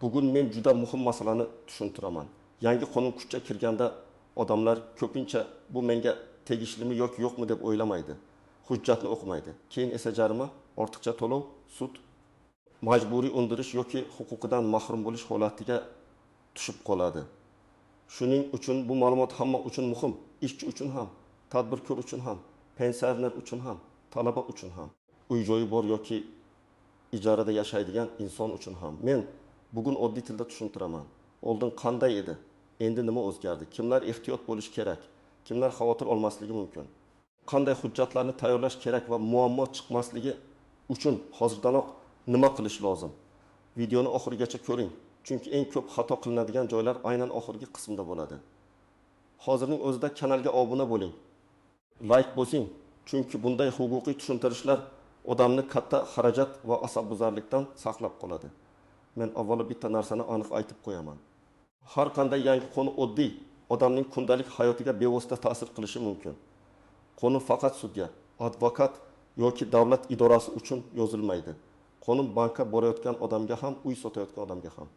Bugun men juda muhim masalani tushuntiraman. Yangi qonun kuchga kirganda odamlar ko'pincha bu menga tegishlimi yoki yo'qmi deb o'ylamaydi. Hujjatni o'qimaydi. Keyin esa jarima, ortiqcha to'lov, sud, majburiy undirish yoki huquqidan mahrum bo'lish holatiga tushib qoladi. Shuning uchun bu ma'lumot hamma uchun muhim. Ishchi uchun ham, tadbirkor uchun ham, pensioner uchun ham, talaba uchun ham, uy-joyi bor yoki ijarada yashaydigan inson uchun ham. Men bugun oddiy tilda tushuntiraman. Oldin qanday edi? Endi nima o'zgardi? Kimlar ehtiyot bo'lish kerak? Kimlar xavotir olmasligi mumkin? Qanday hujjatlarni tayyorlash kerak va muammo chiqmasligi uchun hozirdanoq nima qilish lozim? Videoni oxirigacha ko'ring, chunki eng ko'p xato qilinadigan joylar aynan oxirgi qismda bo'ladi. Hozirning o'zida kanalga obuna bo'ling. Like bosing, chunki bunday huquqiy tushuntirishlar odamni katta xarajat va asabbuzarlikdan saqlab qoladi. Men avvalo bitta narsani aniq aytib qo'yaman. Har qanday yangi qonun oddiy odamning kundalik hayotiga bevosita ta'sir qilishi mumkin. Qonun faqat sudya, advokat yoki davlat idorasi uchun yozilmaydi. Qonun bankka borayotgan odamga ham, uy sotayotgan odamga ham,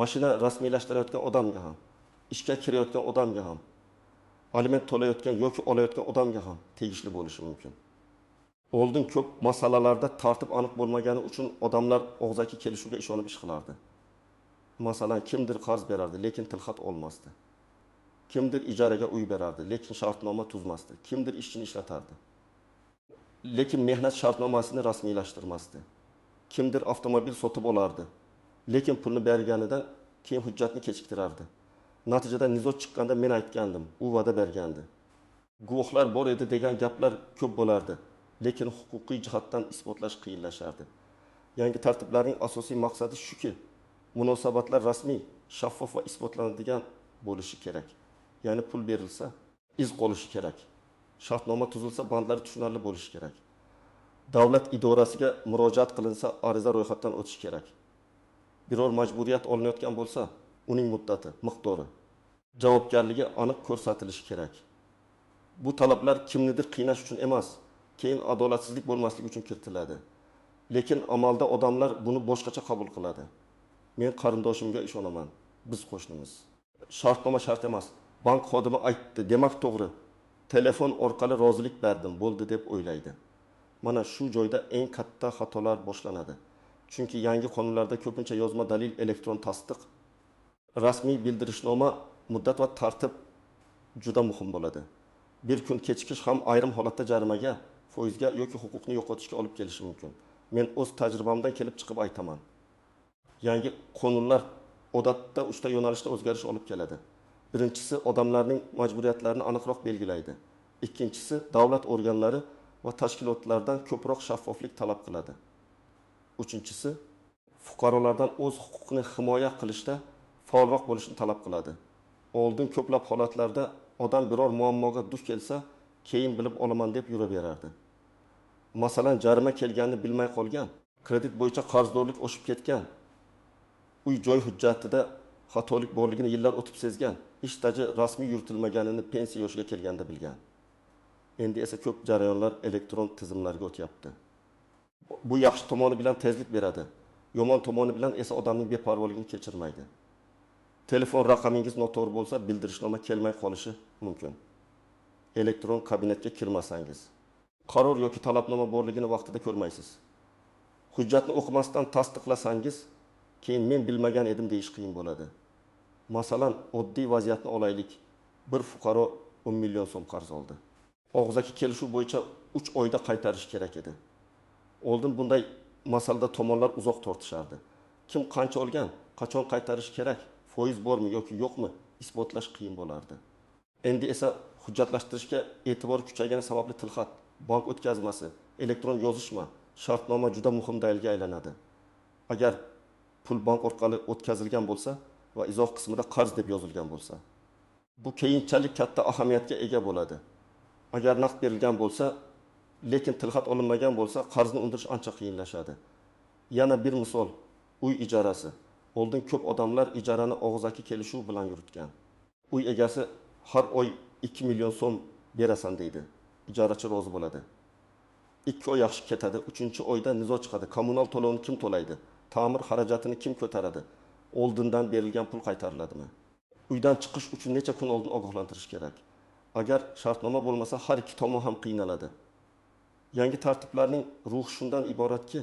mashina rasmiylashtirayotgan odamga ham, ishga kirayotgan odamga ham, aliment to'layotgan yoki olayotgan odamga ham tegishli bo'lishi mumkin. Oldin ko'p masalalarda tartib aniq bo'lmagani uchun odamlar og'zaki kelishuvga ishonib ish qilardi. Masalan, kimdir qarz berardi, lekin tilxat olmasdi. Kimdir ijaraga uy berardi, lekin shartnoma tuzmasdi. Kimdir ishchini ishlatardi, lekin mehnat shartnomasini rasmiylashtirmasdi. Kimdir avtomobil sotib olardi, lekin pulni berganidan keyin hujjatni kechiktirardi. Natijada nizo chiqqanda men aytgandim, u va'da bergandi. Guvohlar bor edi degan gaplar ko'p bo'lardi, lekin huquqiy jihatdan isbotlash qiyinlashardi. Yangi tartiblarning asosiy maqsadi shuki, munosabatlar rasmiy, shaffof va isbotlanadigan bo'lishi kerak. Ya'ni pul berilsa, iz qolishi kerak. Shartnoma tuzilsa, bandlari tushunarli bo'lishi kerak. Davlat idorasiga murojaat qilinsa, ariza ro'yxatdan o'tishi kerak. Biror majburiyat olinayotgan bo'lsa, uning muddati, miqdori, javobgarligi aniq ko'rsatilishi kerak. Bu talablar kimnidir qiynash uchun emas, keyin adolatsizlik bo'lmasligi uchun kiritiladi. Lekin amalda odamlar buni boshqacha qabul qiladi. Men qarindoshimga ishonaman, biz qo'shnimiz. Shartnoma shart emas. Bank xodimi aytdi, demak to'g'ri. Telefon orqali rozilik berdim, bo'ldi deb o'ylaydi. Mana shu joyda eng katta xatolar boshlanadi. Chunki yangi qonunlarda ko'pincha yozma dalil, elektron tasdiq, rasmiy bildirishnoma, muddat va tartib juda muhim bo'ladi. Bir kun kechikish ham ayrim holatda jarimaga, foizga yoki huquqni yo'qotishga olib kelishi mumkin. Men o'z tajribamdan kelib chiqib aytaman. Yangi qonunlar odatda 3 ta yo'nalishda o'zgarish olib keladi. Birinchisi, odamlarning majburiyatlarini aniqroq belgilaydi. Ikkinchisi, davlat organlari va tashkilotlardan ko'proq shaffoflik talab qiladi. Uchinchisi, fuqarolardan o'z huquqini himoya qilishda faolroq bo'lishni talab qiladi. Oldin ko'plab holatlarda odam biror muammoga duch kelsa, keyin bilib olaman deb yuraverardi. Masalan, jarima kelganini bilmay qolgan, kredit bo'yicha qarzdorlik oshib ketgan, uy-joy hujjatida xatolik borligini yillar o'tib sezgan, ish staji rasmiy yuritilmaganini pensiya yoshiga kelganda bilgan. Endi esa ko'p jarayonlar elektron tizimlarga o'tyapti. Bu yaxshi tomoni bilan tezlik beradi, yomon tomoni bilan esa odamning beparvoligini kechirmaydi. Telefon raqamingiz noto'g'ri bo'lsa, bildirishnoma kelmay qolishi mumkin. Elektron kabinetga kirmasangiz, qaror yoki talabnoma borligini vaqtida ko'rmaysiz. Hujjatni o'qimasdan tasdiqlasangiz, keyin men bilmagan edim deyish qiyin bo'ladi. Masalan, oddiy vaziyatni olaylik. Bir fuqaro 10 million so'm qarz oldi. Og'zaki kelishuv bo'yicha 3 oyda qaytarish kerak edi. Oldin bunday masalada tomonlar uzoq tortishardi. Kim qancha olgan, qachon qaytarish kerak, foiz bormi yoki yo'qmi isbotlash qiyin bo'lardi. Endi esa hujjatlashtirishga e'tibor kuchaygani sababli tilxat, bank o'tkazmasi, elektron yozishma, shartnoma juda muhim dalilga aylanadi. Agar pul bank orqali o'tkazilgan bo'lsa va izoh qismida qarz deb yozilgan bo'lsa, bu keyinchalik katta ahamiyatga ega bo'ladi. Agar naqd berilgan bo'lsa, lekin tilxat olinmagan bo'lsa, qarzni undirish ancha qiyinlashadi. Yana bir misol, uy ijarasi. Oldin ko'p odamlar ijarani og'zaki kelishuv bilan yuritgan. Uy egasi har oy 2 million so'm berasan deydi. Ijarachi rozi bo'ladi. 2 oy yaxshi ketadi, 3-oyda nizo chiqadi. Kommunal to'lovni kim to'laydi? ta'mir xarajatini kim ko'taradi? Oldindan berilgan pul qaytariladimi? Uydan chiqish uchun necha kun oldin ogohlantirish kerak? Agar shartnoma bo'lmasa, har ikki tomon ham qiynaladi. Yangi tartiblarning ruhi shundan iboratki,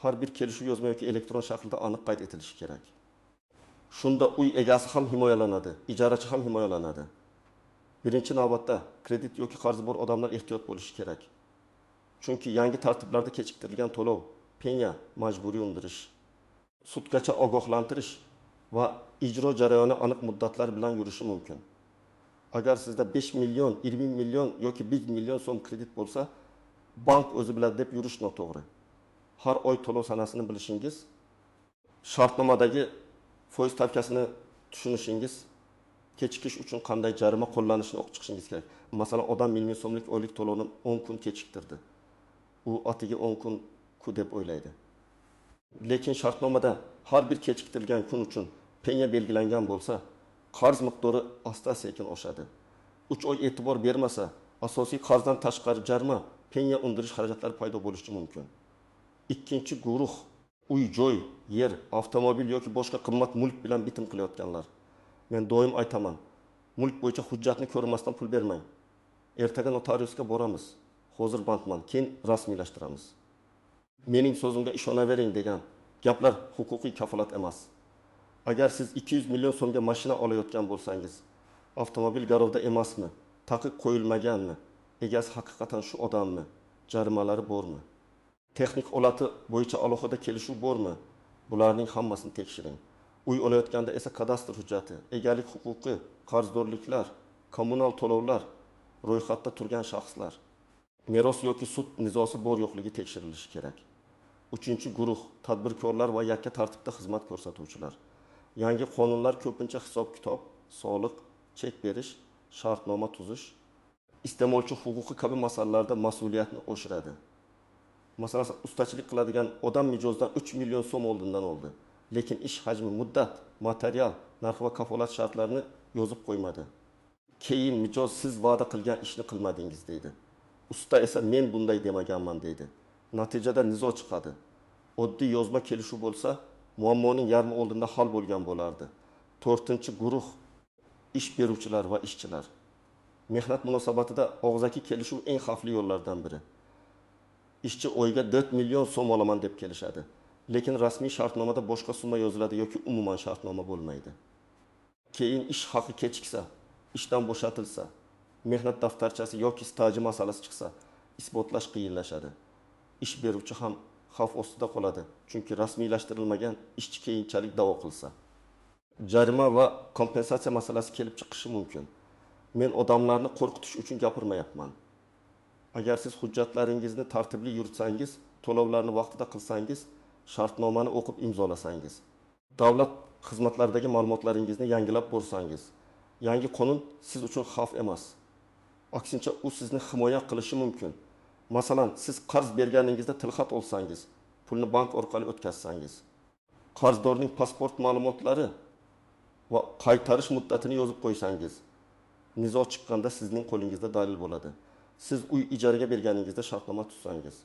har bir kelishuv yozma yoki elektron shaklda aniq qayd etilishi kerak. Shunda uy egasi ham himoyalanadi, ijarachi ham himoyalanadi. Birinchi navbatda kredit yoki qarzi bor odamlar ehtiyot bo'lishi kerak. Chunki yangi tartiblarda kechiktirilgan to'lov, penya, majburiy undirish, sudgacha ogohlantirish va ijro jarayoni aniq muddatlar bilan yurishi mumkin. Agar sizda 5 million, 20 million yoki 1 million so'm kredit bo'lsa, bank o'zi biladi deb yurish noto'g'ri. Har oy to'lov sanasini bilishingiz, shartnomadagi foiz stavkasini tushunishingiz, kechikish uchun qanday jarima qo'llanishini o'qib chiqishingiz kerak. Masalan, odam 1 million so'mlik oylik to'lovni 10 kun kechiktirdi. U atiga 10 kun ku deb o'ylaydi. Lekin shartnomada har bir kechiktirilgan kun uchun penya belgilangan bo'lsa, qarz miqdori asta-sekin oshadi. 3 oy e'tibor bermasa, asosiy qarzdan tashqari jarima, penya undirish xarajatlari paydo bo'lishi mumkin. Ikkinchi guruh uy-joy, yer, avtomobil yoki boshqa qimmat mulk bilan bitim qilayotganlar. Men doim aytaman, mulk bo'yicha hujjatni ko'rmasdan pul bermang. Ertaga notariusga boramiz. Hozir bankman, keyin rasmiylashtiramiz. Mening so'zimga ishonavering degan gaplar huquqiy kafolat emas. Agar siz 200 million so'mga mashina olayotgan bo'lsangiz, avtomobil garovda emasmi? Taqiq qo'yilmaganmi? Egasi haqiqatan shu odammi? Jarimalari bormi? Texnik olati bo'yicha alohida kelishuv bormi? Bularning hammasini tekshiring. Uy olayotganda esa kadastr hujjati, egalik huquqi, qarzdorliklar, kommunal to'lovlar, ro'yxatda turgan shaxslar, meros yoki sud nizosi bor yo'qligi tekshirilishi kerak. Uchinchi guruh tadbirkorlar va yakka tartibda xizmat ko'rsatuvchilar. Yangi qonunlar ko'pincha hisob-kitob, soliq, chek berish, shartnoma tuzish, iste'molchi huquqi kabi masalalarda mas'uliyatni oshiradi. Masalan, ustachilik qiladigan odam mijozdan 3 million so'm oldindan oldi. Lekin ish hajmi, muddat, material, narx va kafolat shartlarini yozib qo'ymadi. Keyin mijoz siz va'da qilgan ishni qilmadingiz deydi. Usta esa men bunday demaganman deydi. Natijada nizo chiqadi. Oddiy yozma kelishuv bo'lsa, muammoning yarmi oldinda hal bo'lgan bo'lardi. 4-guruh ish beruvchilar va ishchilar. Mehnat munosabatida og'zaki kelishuv eng xavfli yo'llardan biri. Ishchi oyga 4 million so'm olaman deb kelishadi. Lekin rasmiy shartnomada boshqa summa yoziladi yoki umuman shartnoma bo'lmaydi. Keyin ish haqi kechiksa, ishdan bo'shatilsa, mehnat daftarchasi yoki staji masalasi chiqsa, isbotlash qiyinlashadi. Ish beruvchi ham xavf ostida qoladi, chunki rasmiylashtirilmagan ishchi keyinchalik da'vo qilsa. Jarima va kompensatsiya masalasi kelib chiqishi mumkin. Men odamlarni qo'rqitish uchun gapirmayapman. Agar siz hujjatlaringizni tartibli yuritsangiz, to'lovlarni vaqtida qilsangiz, shartnomani o'qib imzolasangiz, davlat xizmatlaridagi ma'lumotlaringizni yangilab borsangiz, yangi qonun siz uchun xavf emas. Aksincha, u sizni himoya qilishi mumkin. Masalan, siz qarz berganingizda tilxat olsangiz, pulni bank orqali o'tkazsangiz, qarzdorning pasport ma'lumotlari va qaytarish muddatini yozib qo'ysangiz, nizo chiqqanda sizning qo'lingizda dalil bo'ladi. Siz uy ijaraga berganingizda shartnoma tuzsangiz,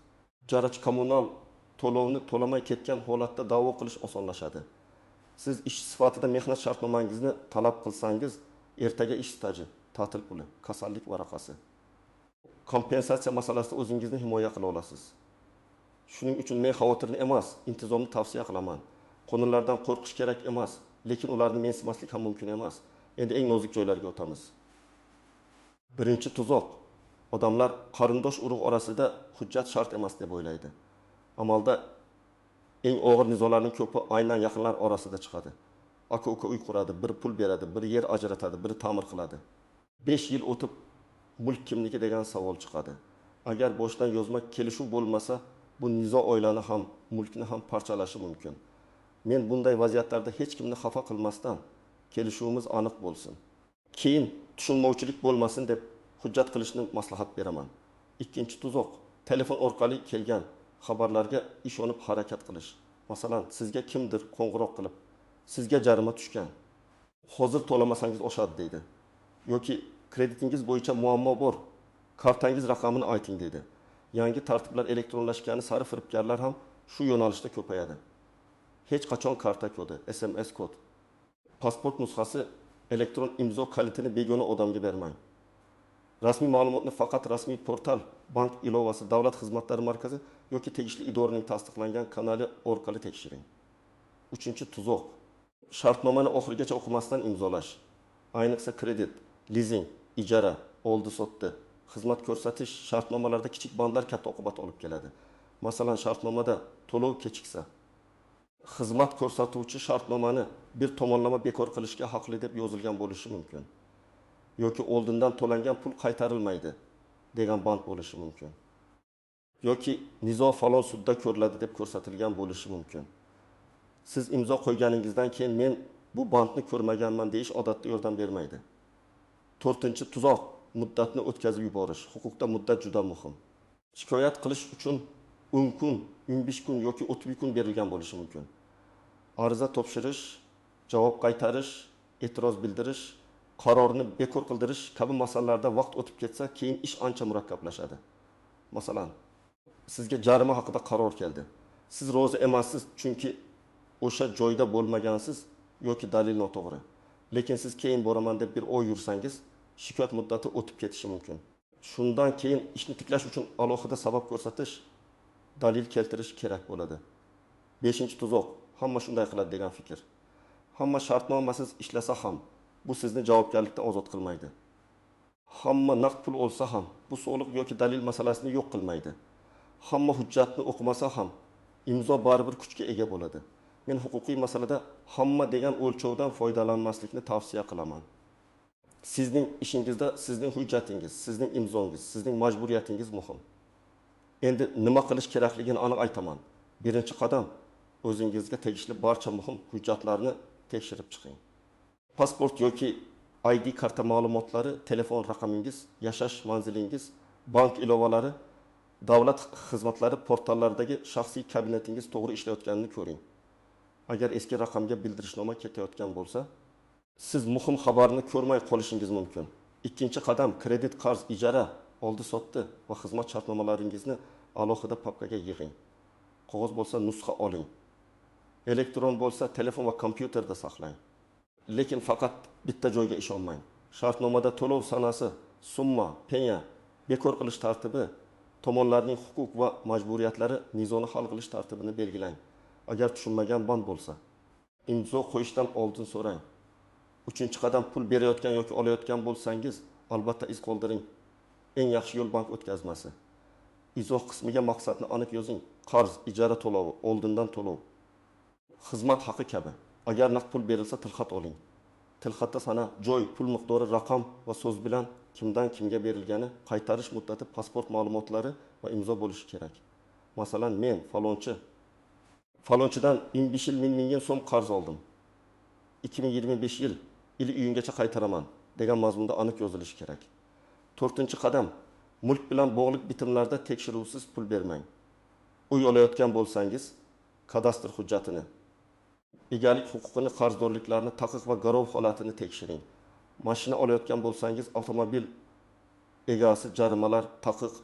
ijarachi kommunal to'lovni to'lamay ketgan holatda da'vo qilish osonlashadi. Siz ish sifatida mehnat shartnomangizni talab qilsangiz, ertaga ish staji, ta'til puli, kasallik varaqasi, kompensatsiya masalasida o'zingizni himoya qila olasiz. Shuning uchun men xavotirni emas, intizomni tavsiya qilaman. Qonunlardan qo'rqish kerak emas, lekin ularni mensimaslik ham mumkin emas. Endi eng nozik joylarga o'tamiz. Birinchi tuzoq. Odamlar qarindosh urug' orasida hujjat shart emas deb o'ylaydi. Amalda eng og'ir nizolarning ko'pi aynan yaqinlar orasida chiqadi. Aka-uka uy quradi, biri pul beradi, biri yer ajratadi, biri ta'mir qiladi. 5 yil o'tib mulk kimniki degan savol chiqadi. Agar boshdan yozma kelishuv bo'lmasa, bu nizo oilani ham, mulkni ham parchalashi mumkin. Men bunday vaziyatlarda hech kimni xafa qilmasdan kelishuvimiz aniq bo'lsin. Keyin tushunmovchilik bo'lmasin deb hujjat qilishni maslahat beraman. Ikkinchi tuzoq, telefon orqali kelgan xabarlarga ishonib harakat qilish. Masalan, sizga kimdir qo'ng'iroq qilib, sizga jarima tushgan, hozir to'lamasangiz oshadi deydi. Yoki kreditingiz bo'yicha muammo bor, kartangiz raqamini ayting deydi. Yangi tartiblar elektronlashgani sari firibgarlar ham shu yo'nalishda ko'payadi. hech qachon karta kodi, SMS kod, pasport nusxasi, elektron imzo kalitini begona odamga bermang. Rasmiy ma'lumotni faqat rasmiy portal, bank ilovasi, davlat xizmatlari markazi yoki tegishli idoraning tasdiqlangan kanali orqali tekshiring. 3-tuzoq. Shartnomani oxirigacha o'qimasdan imzolash. Ayniqsa kredit, lizing, ijara, oldi-sotdi, xizmat ko'rsatish shartnomalarida kichik bandlar katta oqibat olib keladi. Masalan, shartnomada to'lov kechiksa, xizmat ko'rsatuvchi shartnomani bir tomonlama bekor qilishga haqli deb yozilgan bo'lishi mumkin. Yoki oldindan to'langan pul qaytarilmaydi degan band bo'lishi mumkin. Yoki nizo falon sudda ko'riladi deb ko'rsatilgan bo'lishi mumkin. Siz imzo qo'yganingizdan keyin men bu bandni ko'rmaganman deyish odatda yordam bermaydi. 4-tuzoq, muddatni o'tkazib yuborish. Huquqda muddat juda muhim. Shikoyat qilish uchun 10 kun, 15 kun yoki 30 kun berilgan bo'lishi mumkin. Ariza topshirish, javob qaytarish, e'tiroz bildirish, qarorni bekor qildirish kabi masalalarda vaqt o'tib ketsa, keyin ish ancha murakkablashadi. Masalan, sizga jarima haqida qaror keldi. Siz rozi emassiz, chunki o'sha joyda bo'lmagansiz yoki dalil noto'g'ri. Lekin siz keyin boraman deb bir oy yursangiz, shikoyat muddati o'tib ketishi mumkin. Shundan keyin ishni tiklash uchun alohida sabab ko'rsatish, dalil keltirish kerak bo'ladi. 5-tuzoq, hamma shunday qiladi degan fikr. Hamma shartnomasiz ishlasa ham bu sizni javobgarlikdan ozod qilmaydi. Hamma naqd pul olsa ham bu soliq yoki dalil masalasini yo'q qilmaydi. Hamma hujjatni o'qimasa ham imzo baribir kuchga ega bo'ladi. Men huquqiy masalada hamma degan o'lchovdan foydalanmaslikni tavsiya qilaman. Sizning ishingizda sizning hujjatingiz, sizning imzongiz, sizning majburiyatingiz muhim. Endi nima qilish kerakligini aniq aytaman. Birinchi qadam, o'zingizga tegishli barcha muhim hujjatlarni tekshirib chiqing. Pasport yoki ID karta ma'lumotlari, telefon raqamingiz, yashash manzilingiz, bank ilovalari, davlat xizmatlari portallaridagi shaxsiy kabinetingiz to'g'ri ishlayotganini ko'ring. Agar eski raqamga bildirishnoma ketayotgan bo'lsa, siz muhim xabarni ko'rmay qolishingiz mumkin. 2-qadam, kredit, qarz, ijara, oldi-sotdi va xizmat shartnomalaringizni alohida papkaga yig'ing. Qog'oz bo'lsa nusxa oling. Elektron bo'lsa telefon va kompyuterda saqlang. Lekin faqat bitta joyga ishonmang. Shartnomada to'lov sanasi, summa, penya, bekor qilish tartibi, tomonlarning huquq va majburiyatlari, nizoni hal qilish tartibini belgilang. Agar tushunmagan band bo'lsa, imzo qo'yishdan oldin so'rang. 3-qadam, pul berayotgan yoki olayotgan bo'lsangiz, albatta iz qoldiring. Eng yaxshi yo'l bank o'tkazmasi. Izoh qismiga maqsadni aniq yozing. Qarz, ijara to'lovi, oldindan to'lov, xizmat haqi kabi. Agar naqd pul berilsa, tilxat oling. Tilxatda sana, joy, pul miqdori, raqam va so'z bilan kimdan kimga berilgani, qaytarish muddati, pasport ma'lumotlari va imzo bo'lishi kerak. Masalan, men falonchidan 15 yil ming so'm qarz oldim. 2025 yil uyingacha qaytaraman degan mazmunda aniq yozilishi kerak. 4-qadam, mulk bilan bog'liq bitimlarda tekshiruvsiz pul bermang. Uy olayotgan bo'lsangiz, kadastr hujjatini, egalik huquqini, qarzdorliklarni, taqiq va garov holatini tekshiring. Mashina olayotgan bo'lsangiz, avtomobil egasi, jarimalar, taqiq,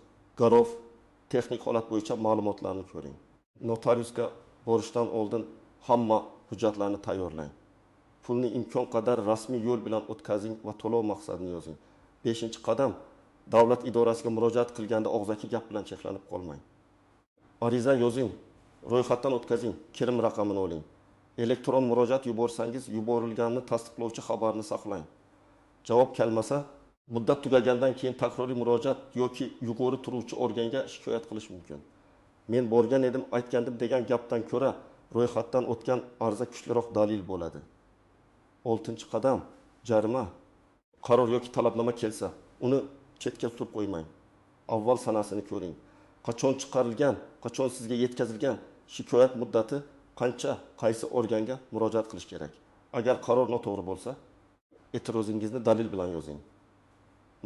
garov, texnik holat bo'yicha ma'lumotlarni ko'ring. Notariusga borishdan oldin hamma hujjatlarni tayyorlang. Pulni imkon qadar rasmiy yo'l bilan o'tkazing va to'lov maqsadini yozing. 5-qadam, davlat idorasiga murojaat qilganda og'zaki gap bilan cheklanib qolmang. Ariza yozing, ro'yxatdan o'tkazing, kirim raqamini oling. Elektron murojaat yuborsangiz, yuborilganini tasdiqlovchi xabarni saqlang. Javob kelmasa, muddat tugagandan keyin takroriy murojaat yoki yuqori turuvchi organga shikoyat qilish mumkin. Men borgan edim, aytgandim degan gapdan ko'ra, ro'yxatdan o'tgan ariza kuchliroq dalil bo'ladi. 6-qadam, jarima. Qaror yoki talabnoma kelsa, uni chetga surib qo'ymang. Avval sanasini ko'ring. Qachon chiqarilgan, qachon sizga yetkazilgan, shikoyat muddati qancha, qaysi organga murojaat qilish kerak. Agar qaror noto'g'ri bo'lsa, e'tirozingizni dalil bilan yozing.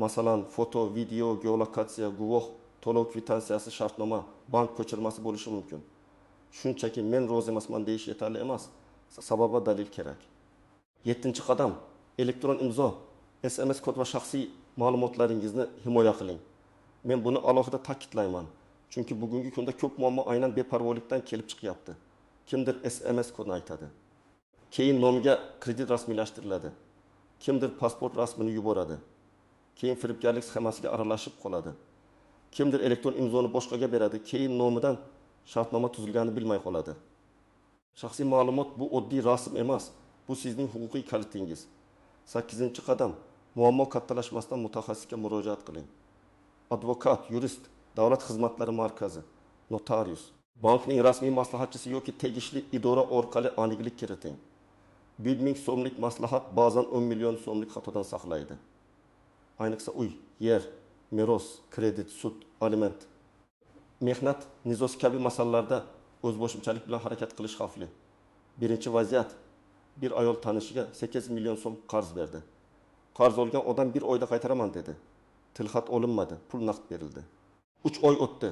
Masalan, foto, video, geolokatsiya, guvoh, to'lov kvitantsiyasi, shartnoma, bank ko'chirmasi bo'lishi mumkin. Shunchaki men rozi emasman deyish yetarli emas, sabab va dalil kerak. 7-qadam, elektron imzo, SMS kod va shaxsiy ma'lumotlaringizni himoya qiling. Men buni alohida ta'kidlayman, chunki bugungi kunda ko'p muammo aynan beparvolikdan kelib chiqyapti. kimdir SMS kodini aytadi. Keyin nomiga kredit rasmiylashtiriladi. Kimdir pasport rasmini yuboradi. Keyin firibgarlik sxemasiga aralashib qoladi. Kimdir elektron imzoni boshqaga beradi. Keyin nomidan shartnoma tuzilganini bilmay qoladi. Shaxsiy ma'lumot bu oddiy rasm emas. Bu sizning huquqiy kalitingiz. 8-qadam. Muammo kattalashmasdan mutaxassisga murojaat qiling. Advokat, yurist, davlat xizmatlari markazi, notarius, bankning rasmiy maslahatchisi yoki tegishli idora orqali aniqlik kiriting. 1 ming so'mlik maslahat ba'zan 10 million so'mlik xatodan saqlaydi. Ayniqsa uy, yer, meros, kredit, sud, aliment, mehnat, nizosi kabi masalalarda o'zboshimchalik bilan harakat qilish xavfli. Birinchi vaziyat: bir ayol tanishiga 8 million so'm qarz berdi. Qarz olgan odam 1 oyda qaytaraman dedi. Tilxat olinmadi, pul naqd berildi. 3 oy o'tdi.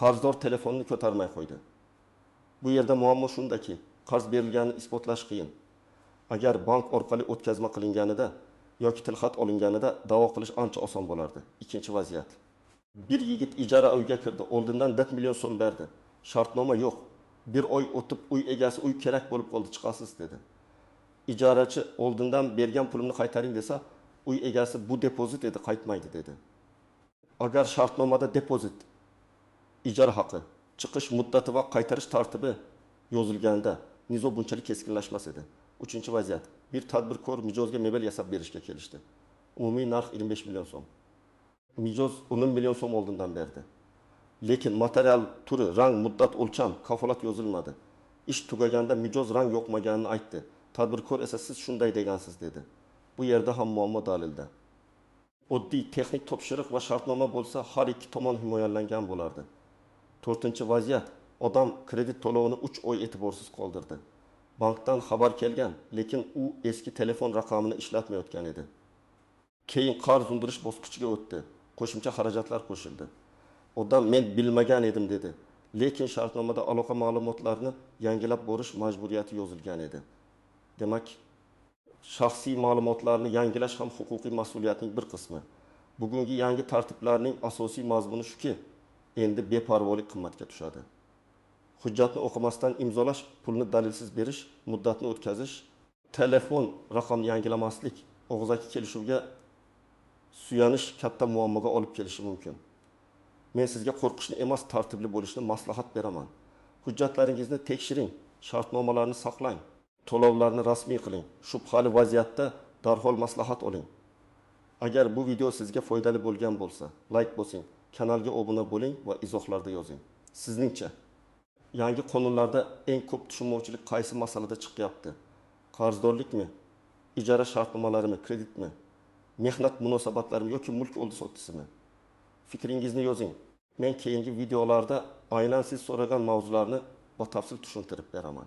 Qarzdor telefonini ko'tarmay qo'ydi. Bu yerda muammo shundaki, qarz berilganini isbotlash qiyin. Agar bank orqali o'tkazma qilinganida yoki tilxat olinganida da'vo qilish ancha oson bo'lardi. Ikkinchi vaziyat: bir yigit ijara uyga kirdi, oldindan 4 million so'm berdi. Shartnoma yo'q. 1 oy o'tib uy egasi uy kerak bo'lib qoldi, chiqasiz dedi. Ijarachi oldindan bergan pulimni qaytaring desa, uy egasi bu depozit edi, qaytmaydi dedi. Agar shartnomada depozit, ijara haqi, chiqish muddati va qaytarish tartibi yozilganda nizo bunchalik keskinlashmas edi. Uchinchi vaziyat: bir tadbirkor mijozga mebel yasab berishga kelishdi. Umumiy narx 25 million so'm. Mijoz 10 million so'm oldindan berdi. Lekin material turi, rang, muddat, o'lcham, kafolat yozilmadi. Ish tugaganda mijoz rang yoqmaganini aytdi. Tadbirkor esa siz shunday degansiz dedi. Bu yerda ham muammo dalilda. Oddiy texnik topshiriq va shartnoma bo'lsa, har ikki tomon himoyalangan bo'lardi. 4-vaziyat: odam kredit to'lovini 3 oy e'tiborsiz qoldirdi. Bankdan xabar kelgan, lekin u eski telefon raqamini ishlatmayotgan edi. Keyin qarz undirish bosqichiga o'tdi. Qo'shimcha xarajatlar qo'shildi. Odam men bilmagan edim dedi. Lekin shartnomada aloqa ma'lumotlarini yangilab borish majburiyati yozilgan edi. Demak, shaxsiy ma'lumotlarni yangilash ham huquqiy mas'uliyatning bir qismi. Bugungi yangi tartiblarning asosiy mazmuni shuki, endi beparvolik qimmatga tushadi. Hujjatni o'qimasdan imzolash, pulni dalilsiz berish, muddatni o'tkazish, telefon raqamni yangilamaslik, og'zaki kelishuvga suyanish katta muammoga olib kelishi mumkin. Men sizga qo'rqishni emas, tartibli bo'lishni maslahat beraman. Hujjatlaringizni tekshiring, shartnomalarni saqlang, to'lovlarni rasmiy qiling. Shubhali vaziyatda darhol maslahat oling. Agar bu video sizga foydali bo'lgan bo'lsa, like bosing, kanalga obuna bo'ling va izohlarda yozing. Sizningcha yangi qonunlarda eng ko'p tushunmovchilik qaysi masalada chiqyapti? Qarzdorlikmi? Ijara shartnomalarimi, kreditmi? Mehnat munosabatlarimi yoki mulk oldi-sotdisimi? Fikringizni yozing. Men keyingi videolarda aynan siz so'ragan mavzularni batafsil tushuntirib beraman.